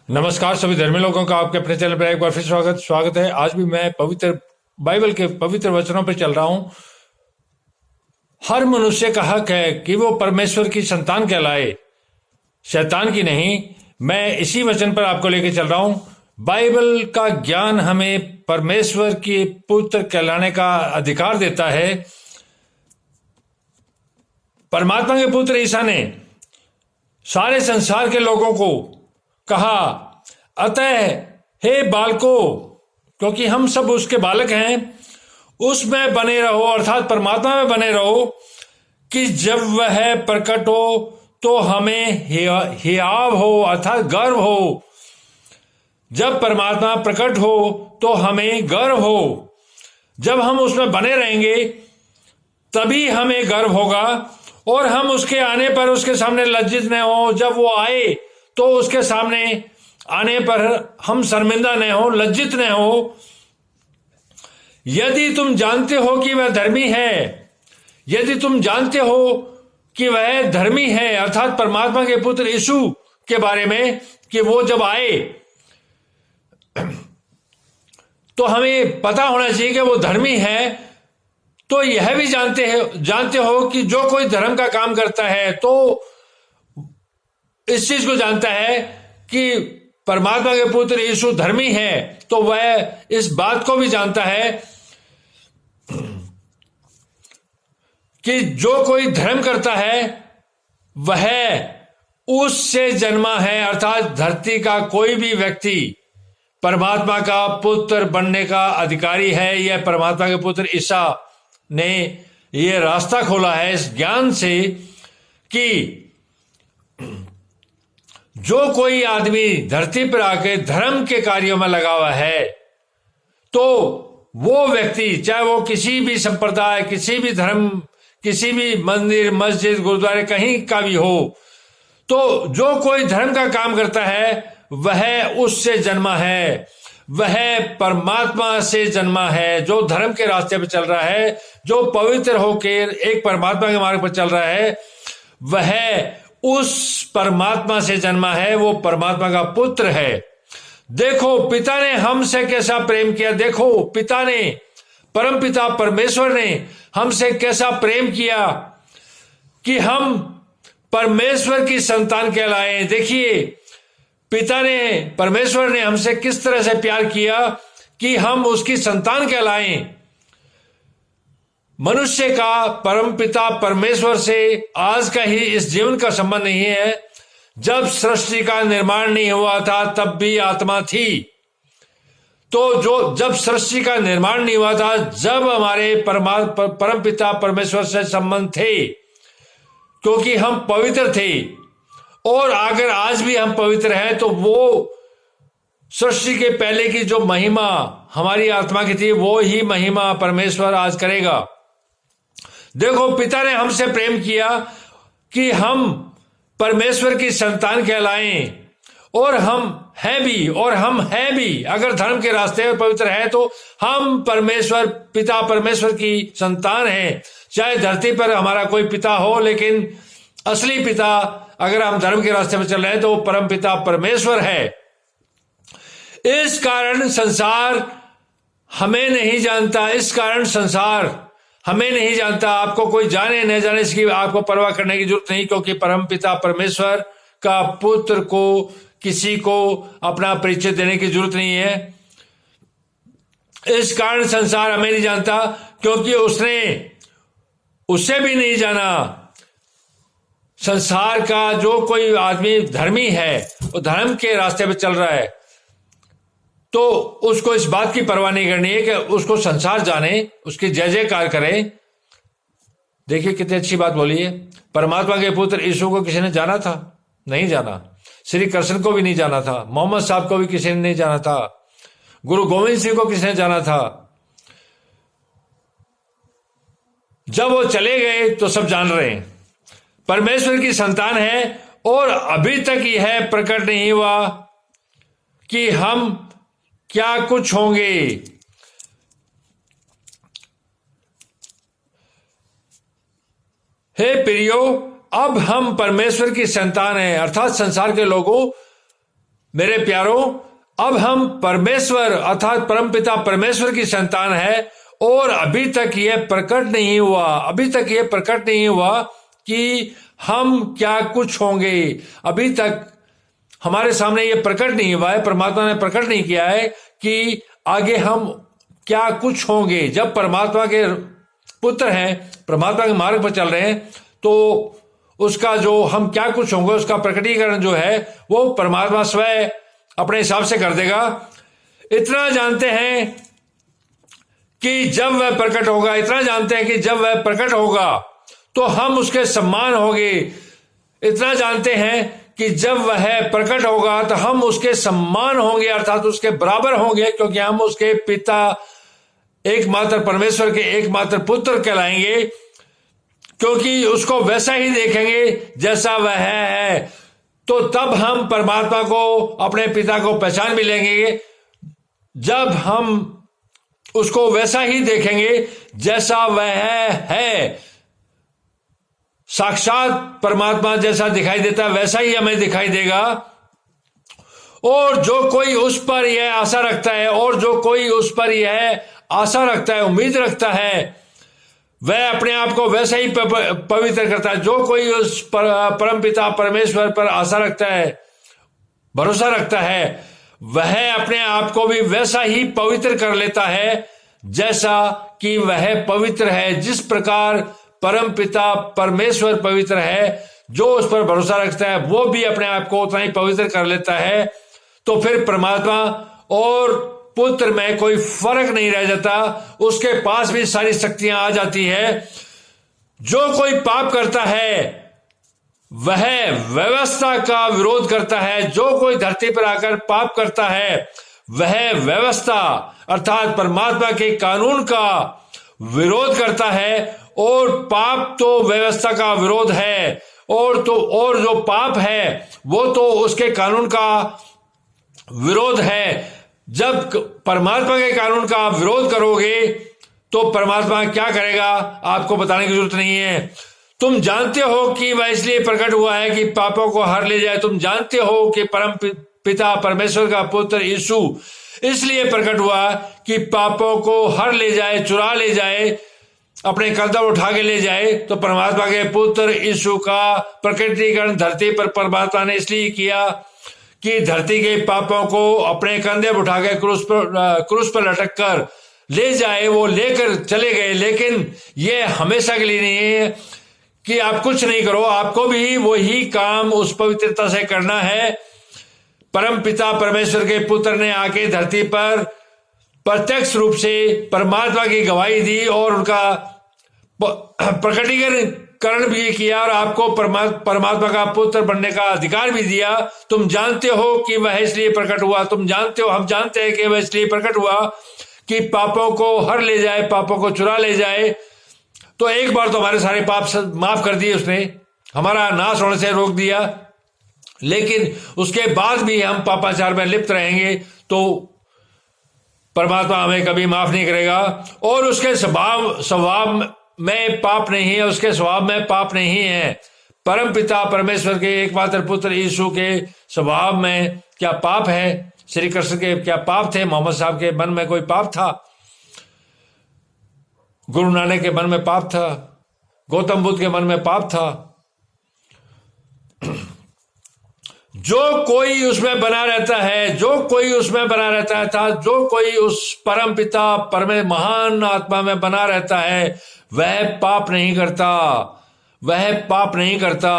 नमस्कार सभी धर्मी लोगों का आपके अपने चैनल पर एक बार फिर स्वागत है। आज भी मैं पवित्र बाइबल के पवित्र वचनों पर चल रहा हूं। हर मनुष्य का हक है कि वो परमेश्वर की संतान कहलाए, शैतान की नहीं। मैं इसी वचन पर आपको लेकर चल रहा हूं। बाइबल का ज्ञान हमें परमेश्वर की पुत्र कहलाने का अधिकार देता है। परमात्मा के पुत्र ईसा ने सारे संसार के लोगों को कहा, अतः हे बालकों, क्योंकि हम सब उसके बालक हैं, उसमें बने रहो, अर्थात परमात्मा में बने रहो, कि जब वह प्रकट हो तो हमें हियाव हो, अर्थात गर्व हो। जब परमात्मा प्रकट हो तो हमें गर्व हो। जब हम उसमें बने रहेंगे तभी हमें गर्व होगा, और हम उसके आने पर उसके सामने लज्जित न हो। जब वो आए तो उसके सामने आने पर हम शर्मिंदा न हो, लज्जित न हो। यदि तुम जानते हो कि वह धर्मी है, यदि तुम जानते हो कि वह धर्मी है, अर्थात परमात्मा के पुत्र यीशु के बारे में, कि वो जब आए तो हमें पता होना चाहिए कि वो धर्मी है, तो यह भी जानते हो कि जो कोई धर्म का काम करता है तो इस चीज को जानता है कि परमात्मा के पुत्र यीशु धर्मी है, तो वह इस बात को भी जानता है कि जो कोई धर्म करता है वह उससे जन्मा है, अर्थात धरती का कोई भी व्यक्ति परमात्मा का पुत्र बनने का अधिकारी है। यह परमात्मा के पुत्र ईसा ने यह रास्ता खोला है इस ज्ञान से कि जो कोई आदमी धरती पर आके धर्म के कार्यों में लगा हुआ है, तो वो व्यक्ति, चाहे वो किसी भी संप्रदाय, किसी भी धर्म, किसी भी मंदिर, मस्जिद, गुरुद्वारे कहीं का भी हो, तो जो कोई धर्म का काम करता है वह उससे जन्मा है, वह परमात्मा से जन्मा है। जो धर्म के रास्ते पर चल रहा है, जो पवित्र होकर एक परमात्मा के मार्ग पर चल रहा है, वह उस परमात्मा से जन्मा है, वो परमात्मा का पुत्र है। देखो पिता ने हमसे कैसा प्रेम किया, देखो पिता ने, परम पिता परमेश्वर ने हमसे कैसा प्रेम किया कि हम परमेश्वर की संतान कहलाए। देखिए पिता ने, परमेश्वर ने हमसे किस तरह से प्यार किया कि हम उसकी संतान कहलाएं। मनुष्य का परम पिता परमेश्वर से आज का ही इस जीवन का संबंध नहीं है। जब सृष्टि का निर्माण नहीं हुआ था तब भी आत्मा थी। तो जब सृष्टि का निर्माण नहीं हुआ था, जब हमारे परम पिता परमेश्वर से संबंध थे, क्योंकि हम पवित्र थे, और अगर आज भी हम पवित्र हैं तो वो सृष्टि के पहले की जो महिमा हमारी आत्मा की थी, वो ही महिमा परमेश्वर आज करेगा। देखो पिता ने हमसे प्रेम किया कि हम परमेश्वर की संतान कहलाएं, और हम हैं भी। अगर धर्म के रास्ते में पवित्र है तो हम पिता परमेश्वर की संतान हैं। चाहे धरती पर हमारा कोई पिता हो, लेकिन असली पिता, अगर हम धर्म के रास्ते पर चल रहे हैं, तो वो परम पिता परमेश्वर है। इस कारण संसार हमें नहीं जानता, इस कारण संसार हमें नहीं जानता। आपको कोई जाने न जाने इसकी आपको परवाह करने की जरूरत नहीं, क्योंकि परम पिता परमेश्वर का पुत्र को किसी को अपना परिचय देने की जरूरत नहीं है। इस कारण संसार हमें नहीं जानता, क्योंकि उससे भी नहीं जाना। संसार का जो कोई आदमी धर्मी है, वो धर्म के रास्ते पे चल रहा है, तो उसको इस बात की परवाह नहीं करनी है कि उसको संसार जाने, उसकी जय जयकार करे। देखिए कितनी अच्छी बात बोली है। परमात्मा के पुत्र यीशु को किसी ने जाना था? नहीं जाना। श्री कृष्ण को भी नहीं जाना था। मोहम्मद साहब को भी किसी ने नहीं जाना था। गुरु गोविंद सिंह को किसी ने जाना था? जब वो चले गए तो सब जान रहे हैं परमेश्वर की संतान है, और अभी तक यह प्रकट नहीं हुआ कि हम क्या कुछ होंगे। हे प्रियो, अब हम परमेश्वर की संतान हैं, अर्थात संसार के लोगों मेरे प्यारों, अब हम परमेश्वर अर्थात परमपिता परमेश्वर की संतान है और अभी तक यह प्रकट नहीं हुआ कि हम क्या कुछ होंगे। अभी तक हमारे सामने यह प्रकट नहीं हुआ है, परमात्मा ने प्रकट नहीं किया है कि आगे हम क्या कुछ होंगे। जब परमात्मा के पुत्र हैं, परमात्मा के मार्ग पर चल रहे हैं, तो उसका जो हम क्या कुछ होंगे उसका प्रकटीकरण जो है वो परमात्मा स्वयं अपने हिसाब से कर देगा। इतना जानते हैं कि जब वह प्रकट होगा तो हम उसके समान होंगे। इतना जानते हैं कि जब वह प्रकट होगा तो हम उसके समान होंगे अर्थात उसके बराबर होंगे, क्योंकि हम उसके पिता एकमात्र परमेश्वर के एकमात्र पुत्र कहलाएंगे, क्योंकि उसको वैसा ही देखेंगे जैसा वह है। तो तब हम परमात्मा को, अपने पिता को पहचान भी लेंगे जब हम उसको वैसा ही देखेंगे जैसा वह है। साक्षात परमात्मा जैसा दिखाई देता है वैसा ही हमें दिखाई देगा। और जो कोई उस पर यह आशा रखता है, उम्मीद रखता है, वह अपने आप को वैसा ही पवित्र करता है। जो कोई उस परमपिता परमेश्वर पर आशा रखता है, भरोसा रखता है, वह अपने आप को भी वैसा ही पवित्र कर लेता है जैसा कि वह पवित्र है। जिस प्रकार परमपिता परमेश्वर पवित्र है, जो उस पर भरोसा रखता है वो भी अपने आप को उतना ही पवित्र कर लेता है। तो फिर परमात्मा और पुत्र में कोई फर्क नहीं रह जाता, उसके पास भी सारी शक्तियां आ जाती है। जो कोई पाप करता है वह व्यवस्था का विरोध करता है। जो कोई धरती पर आकर पाप करता है वह व्यवस्था अर्थात परमात्मा के कानून का विरोध करता है। और पाप तो व्यवस्था का विरोध है, और जो पाप है वो तो उसके कानून का विरोध है। जब परमात्मा के कानून का आप विरोध करोगे तो परमात्मा क्या करेगा आपको बताने की जरूरत नहीं है। तुम जानते हो कि वह इसलिए प्रकट हुआ है कि पापों को हर ले जाए। तुम जानते हो कि परम पिता परमेश्वर का पुत्र यीशु इसलिए प्रकट हुआ कि पापों को हर ले जाए, चुरा ले जाए, अपने कंधे उठा के ले जाए। तो परमात्मा के पुत्र यीशु का प्रकटीकरण धरती पर परमात्मा ने इसलिए किया कि धरती के पापों को अपने कंधे उठा के क्रूस पर लटक कर ले जाए। वो लेकर चले गए, लेकिन ये हमेशा के लिए नहीं है कि आप कुछ नहीं करो, आपको भी वही काम उस पवित्रता से करना है। परम पिता परमेश्वर के पुत्र ने आके धरती पर प्रत्यक्ष रूप से परमात्मा की गवाही दी और उनका प्रकटीकरण भी किया और आपको परमात्मा का पुत्र बनने का अधिकार भी दिया। तुम जानते हो कि वह इसलिए प्रकट हुआ, तुम जानते हो, हम जानते हैं कि वह इसलिए प्रकट हुआ कि पापों को हर ले जाए, पापों को चुरा ले जाए। तो एक बार तो हमारे सारे पाप माफ कर दिए उसने, हमारा नाश होने से रोक दिया, लेकिन उसके बाद भी हम पापाचार में लिप्त रहेंगे तो परमात्मा हमें कभी माफ नहीं करेगा। और उसके स्वभाव में पाप नहीं है, उसके स्वभाव में पाप नहीं है। परम पिता परमेश्वर के एकमात्र पुत्र यीशु के स्वभाव में क्या पाप है? श्री कृष्ण के क्या पाप थे? मोहम्मद साहब के मन में कोई पाप था? गुरु नानक के मन में पाप था? गौतम बुद्ध के मन में पाप था? जो कोई उसमें बना रहता है, जो कोई उसमें बना रहता है था, जो कोई उस परम पिता परमे महान आत्मा में बना रहता है वह पाप नहीं करता, वह पाप नहीं करता।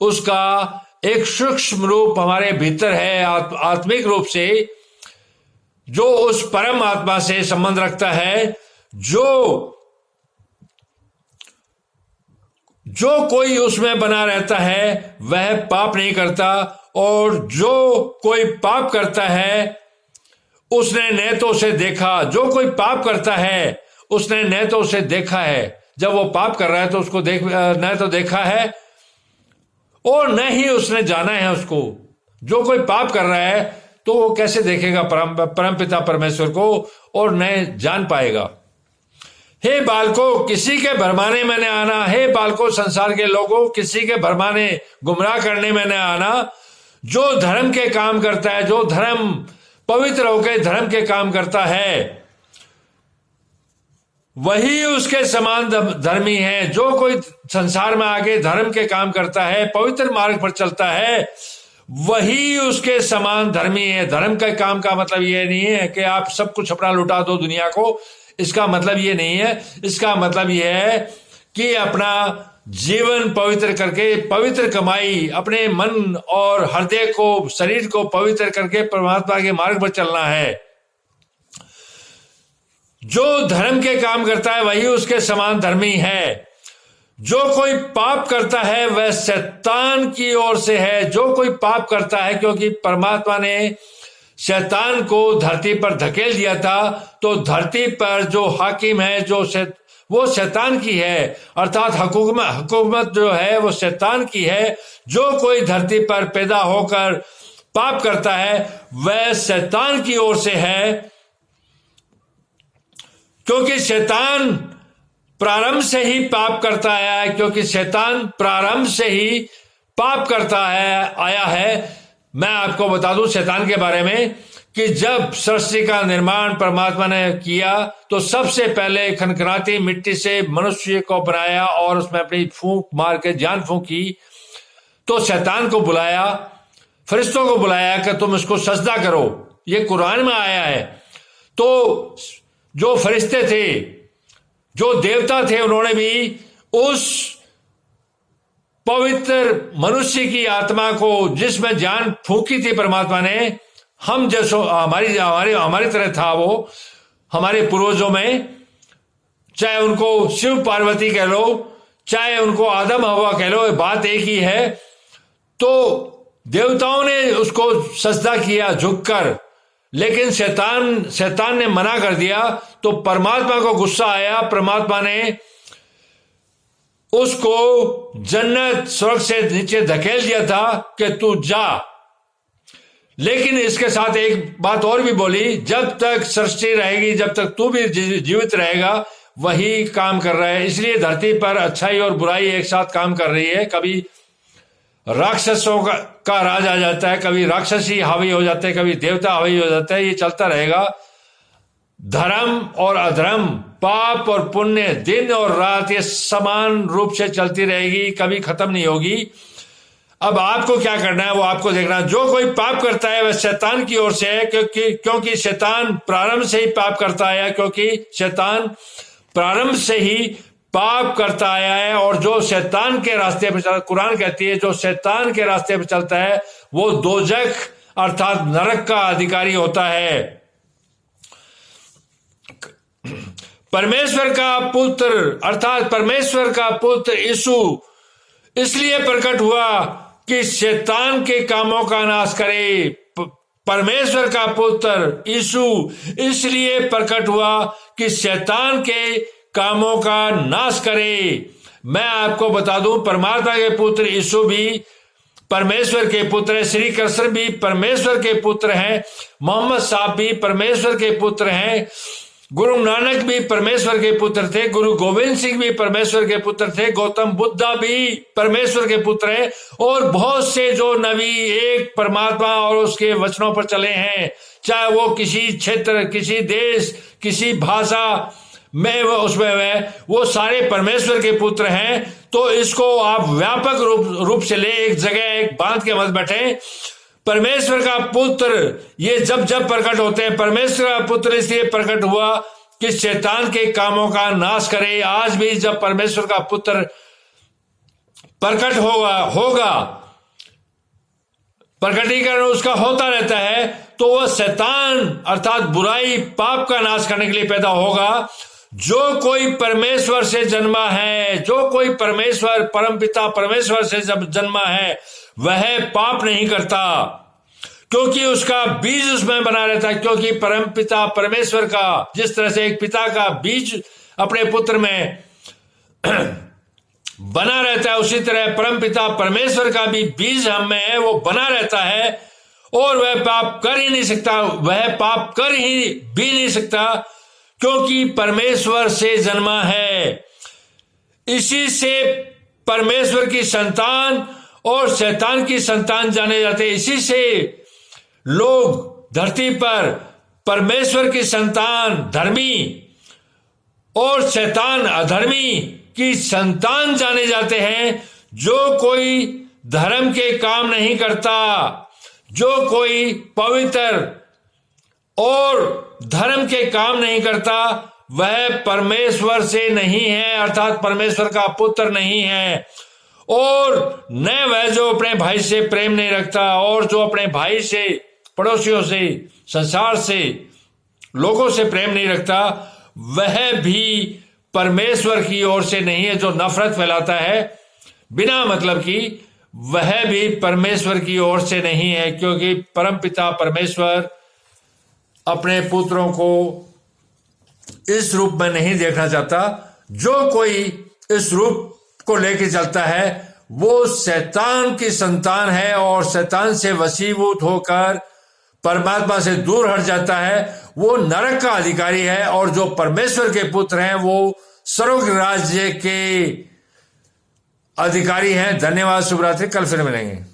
उसका एक सूक्ष्म रूप हमारे भीतर है, आत्मिक रूप से, जो उस परम आत्मा से संबंध रखता है। जो कोई उसमें बना रहता है वह पाप नहीं करता, और जो कोई पाप करता है उसने न तो उसे देखा। जो कोई पाप करता है उसने न तो उसे देखा है, जब वो पाप कर रहा है तो उसको न तो देखा है और न ही उसने जाना है उसको। जो कोई पाप कर रहा है तो वो कैसे देखेगा परम पिता परमेश्वर को और न जान पाएगा। हे बालकों, किसी के भरमाने में न आना। हे बालकों, संसार के लोगों, किसी के भरमाने गुमराह करने में न आना। जो धर्म के काम करता है, जो धर्म पवित्र होकर धर्म के काम करता है, वही उसके समान धर्मी है। जो कोई संसार में आके धर्म के काम करता है, पवित्र मार्ग पर चलता है, वही उसके समान धर्मी है। धर्म के काम का मतलब यह नहीं है कि आप सब कुछ अपना लुटा दो दुनिया को, इसका मतलब ये नहीं है। इसका मतलब यह है कि अपना जीवन पवित्र करके, पवित्र कमाई, अपने मन और हृदय को, शरीर को पवित्र करके परमात्मा के मार्ग पर चलना है। जो धर्म के काम करता है वही उसके समान धर्मी है। जो कोई पाप करता है वह शैतान की ओर से है। जो कोई पाप करता है, क्योंकि परमात्मा ने शैतान को धरती पर धकेल दिया था, तो धरती पर जो हाकिम है, वो शैतान की है, अर्थात हुकूमत जो है वो शैतान की है। जो कोई धरती पर पैदा होकर पाप करता है वह शैतान की ओर से है, क्योंकि शैतान प्रारंभ से ही पाप करता आया है। क्योंकि शैतान प्रारंभ से ही पाप करता आया है। मैं आपको बता दूं शैतान के बारे में कि जब सृष्टि का निर्माण परमात्मा ने किया तो सबसे पहले खनखनाती मिट्टी से मनुष्य को बनाया और उसमें अपनी फूंक मार के जान फूंकी। तो शैतान को बुलाया, फरिश्तों को बुलाया कि तुम इसको सजदा करो। ये कुरान में आया है। तो जो फरिश्ते थे, जो देवता थे, उन्होंने भी उस पवित्र मनुष्य की आत्मा को, जिसमें जान फूंकी थी परमात्मा ने, हम जैसो हमारी तरह था वो, हमारे पूर्वजों में, चाहे उनको शिव पार्वती कह लो, चाहे उनको आदम हवा कह लो, बात एक ही है। तो देवताओं ने उसको सजदा किया झुककर, लेकिन शैतान ने मना कर दिया। तो परमात्मा को गुस्सा आया। परमात्मा ने उसको जन्नत स्वर्ग से नीचे धकेल दिया था कि तू जा। लेकिन इसके साथ एक बात और भी बोली, जब तक सृष्टि रहेगी, जब तक तू भी जीवित रहेगा, वही काम कर रहा है। इसलिए धरती पर अच्छाई और बुराई एक साथ काम कर रही है। कभी राक्षसों का राज आ जाता है, कभी राक्षसी हावी हो जाते हैं, कभी देवता हावी हो जाता है। ये चलता रहेगा। धर्म और अधर्म, पाप और पुण्य, दिन और रात, ये समान रूप से चलती रहेगी, कभी खत्म नहीं होगी। अब आपको क्या करना है वो आपको देखना। जो कोई पाप करता है वह शैतान की ओर से है, क्योंकि शैतान प्रारंभ से ही पाप करता आया, क्योंकि शैतान प्रारंभ से ही पाप करता आया है। और जो शैतान के रास्ते पर चलता, कुरान कहती है, जो शैतान के रास्ते पर चलता है वो दोजख अर्थात नरक का अधिकारी होता है। परमेश्वर का पुत्र अर्थात परमेश्वर का पुत्र यीशु इसलिए प्रकट हुआ कि शैतान के कामों का नाश करे। परमेश्वर का पुत्र यीशु इसलिए प्रकट हुआ कि शैतान के कामों का नाश करे। मैं आपको बता दूं, परमात्मा के पुत्र यीशु भी परमेश्वर के पुत्र है, श्री कृष्ण भी परमेश्वर के पुत्र हैं, मोहम्मद साहब भी परमेश्वर के पुत्र हैं, गुरु नानक भी परमेश्वर के पुत्र थे, गुरु गोविंद सिंह भी परमेश्वर के पुत्र थे, गौतम बुद्धा भी परमेश्वर के पुत्र हैं, और बहुत से जो नबी एक परमात्मा और उसके वचनों पर चले हैं, चाहे वो किसी क्षेत्र, किसी देश, किसी भाषा में वो सारे परमेश्वर के पुत्र हैं। तो इसको आप व्यापक रूप से ले, एक जगह एक बांध के मत बैठे। परमेश्वर का पुत्र ये जब प्रकट होते हैं, परमेश्वर का पुत्र इसलिए प्रकट हुआ कि शैतान के कामों का नाश करे। आज भी जब परमेश्वर का पुत्र प्रकट होगा प्रकटीकरण उसका होता रहता है, तो वह शैतान अर्थात बुराई, पाप का नाश करने के लिए पैदा होगा। जो कोई परमेश्वर से जन्मा है, जो कोई परमेश्वर परमपिता परमेश्वर से जब जन्मा है, वह पाप नहीं करता, क्योंकि उसका बीज उसमें बना रहता है। क्योंकि परमपिता परमेश्वर का, जिस तरह से एक पिता का बीज अपने पुत्र में बना रहता है, उसी तरह परमपिता परमेश्वर का भी बीज हम में है, वो बना रहता है, और वह पाप कर ही नहीं सकता, वह पाप कर ही भी नहीं सकता, क्योंकि परमेश्वर से जन्मा है। इसी से परमेश्वर की संतान और शैतान की संतान जाने जाते हैं। इसी से लोग धरती पर परमेश्वर की संतान धर्मी और शैतान अधर्मी की संतान जाने जाते हैं। जो कोई धर्म के काम नहीं करता, जो कोई पवित्र और धर्म के काम नहीं करता, वह परमेश्वर से नहीं है, अर्थात परमेश्वर का पुत्र नहीं है। और न वह जो अपने भाई से प्रेम नहीं रखता, और जो अपने भाई से, पड़ोसियों से, संसार से, लोगों से प्रेम नहीं रखता, वह भी परमेश्वर की ओर से नहीं है। जो नफरत फैलाता है बिना मतलब की, वह भी परमेश्वर की ओर से नहीं है, क्योंकि परमपिता परमेश्वर अपने पुत्रों को इस रूप में नहीं देखना चाहता। जो कोई इस रूप को लेकर चलता है वो शैतान की संतान है और शैतान से वशीभूत होकर परमात्मा से दूर हट जाता है, वो नरक का अधिकारी है। और जो परमेश्वर के पुत्र हैं वो स्वर्ग राज्य के अधिकारी हैं। धन्यवाद, शुभ रात्रि, कल फिर मिलेंगे।